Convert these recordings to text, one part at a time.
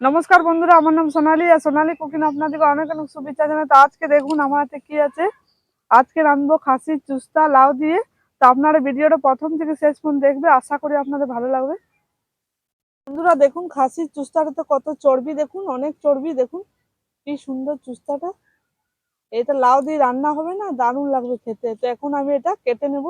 নমস্কার বন্ধুরা, আমার নাম সোনালী আর সোনালী কুকিং আপনাদেরকে অনেক অনেক শুভেচ্ছা জানাই। তো আজকে দেখুন আমার হাতে কি আছে। আজকে রাঁধবো খাসির চুস্তা লাউ দিয়ে। তো আপনারা ভিডিওটা প্রথম থেকে শেষ পর্যন্ত দেখবে, আশা করি আপনাদের ভালো লাগবে। বন্ধুরা দেখুন খাসির চুস্তাটা তো কত চর্বি, দেখুন অনেক চর্বি, দেখুন কি সুন্দর চুস্তাটা। এটা লাউ দিয়ে রান্না হবে না, দারুণ লাগবে খেতে। তো এখন আমি এটা কেটে নেব।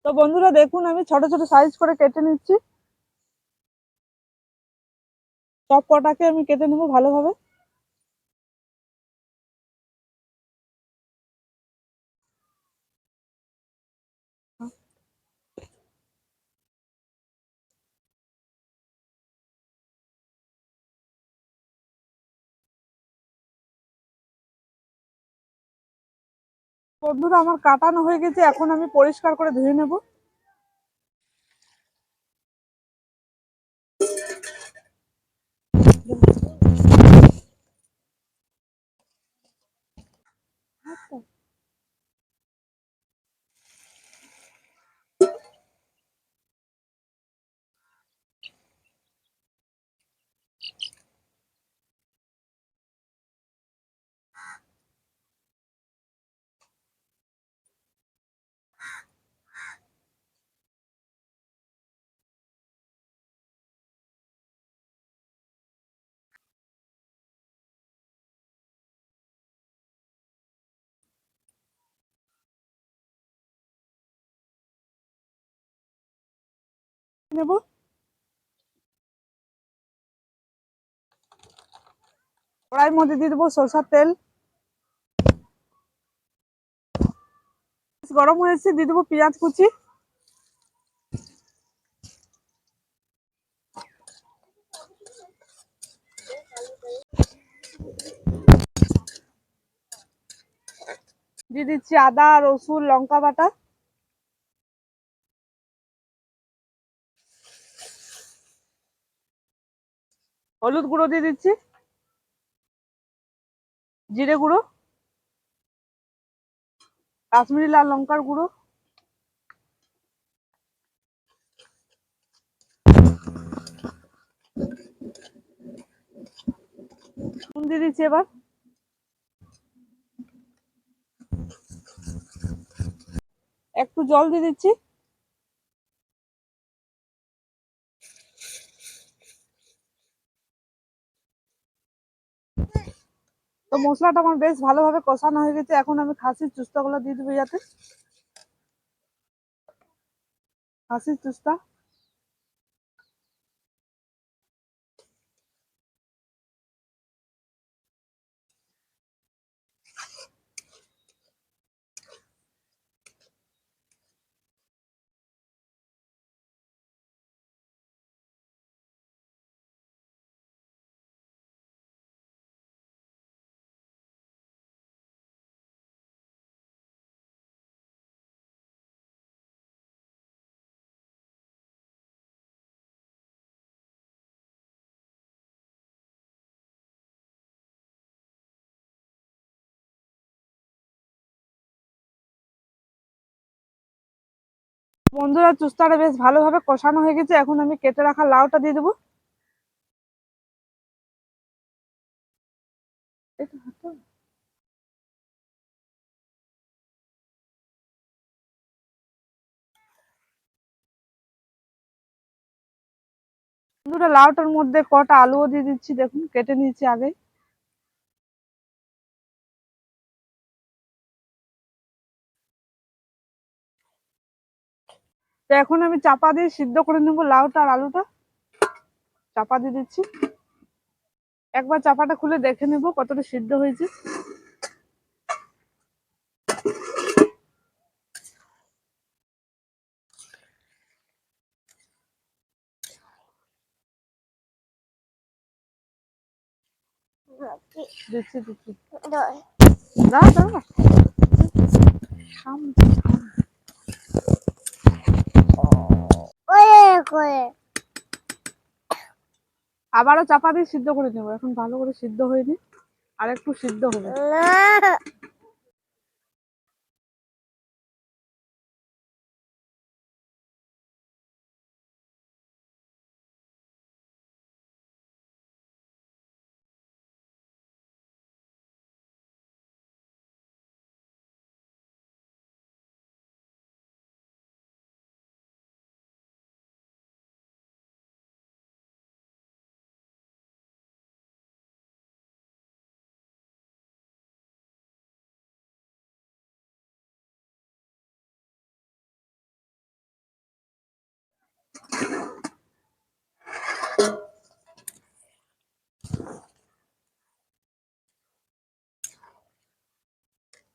তো বন্ধুরা দেখুন আমি ছোট ছোট সাইজ করে কেটে নিচ্ছি। সব কটাকে আমি কেটে নেবো ভালোভাবে। বন্ধুরা আমার কাটানো হয়ে গেছে, এখন আমি পরিষ্কার করে ধুয়ে নেব। নেব কড়াইয়ের মধ্যে দিয়ে দেবো সরষের তেল। গরম হয়েছে, দিয়ে দেবো পেঁয়াজ কুচি, দিয়ে দিচ্ছি আদা রসুন লঙ্কা বাটা, হলুদ গুঁড়ো দিয়ে দিচ্ছি, জিরে গুঁড়ো, কাশ্মীরি লাল লঙ্কার গুঁড়ো, নুন দিয়ে দিচ্ছি। এবার একটু জল দিয়ে দিচ্ছি। তো মশলাটা আমার বেশ ভালোভাবে কষানো হয়ে গেছে, এখন আমি খাসির চুস্তাগুলো দিয়ে দেবো যাতে। খাসির চুস্তা বন্ধুরা চুস্তাটা বেশ ভালোভাবে কষানো হয়ে গেছে, এখন আমি কেটে রাখা লাউটা দিয়ে দেবো। বন্ধুরা লাউটার মধ্যে কটা আলুও দিয়ে দিচ্ছি, দেখুন কেটে নিয়েছি আগে। তো এখন আমি চাপা দিয়ে সিদ্ধ করে নেবো লাউটা আর আলুটা। চাপা দিয়ে দিচ্ছি, একবার চাপাটা খুলে দেখে নেবো কতটা সিদ্ধ হয়েছে। দিচ্ছি দিচ্ছি। দই। দাঁড়া দাঁড়া থাম, থাম। করে আবারও চাপা দিয়ে সিদ্ধ করে নেবো, এখন ভালো করে সিদ্ধ হয়নি, আর একটু সিদ্ধ হবে। না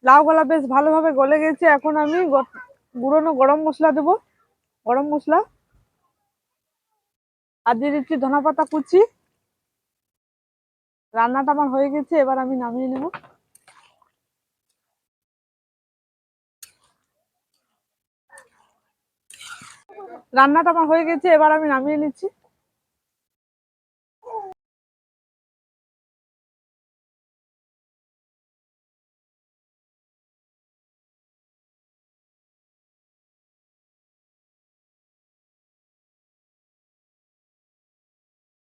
লাউ গুলা বেশ ভালোভাবে গলে গেছে, এখন আমি গুঁড়োনো গরম মশলা দেবো, গরম মশলা, আর দিয়ে দিচ্ছি ধনেপাতা কুচি। রান্নাটা আমার হয়ে গেছে, এবার আমি নামিয়ে নেব। রান্নাটা আমার হয়ে গেছে, এবার আমি নামিয়ে নিচ্ছি।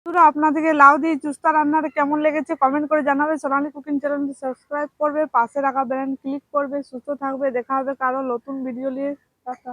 বন্ধুরা, আপনাদেরকে লাউ দিয়ে চুস্তা রান্নাটা কেমন লেগেছে কমেন্ট করে জানাবে। সোনালী কুকিং চ্যানেলটি সাবস্ক্রাইব করবে, পাশে রাখা বেল ক্লিক করবে। সুস্থ থাকবে, দেখা হবে কারো নতুন ভিডিও নিয়ে। টাটা।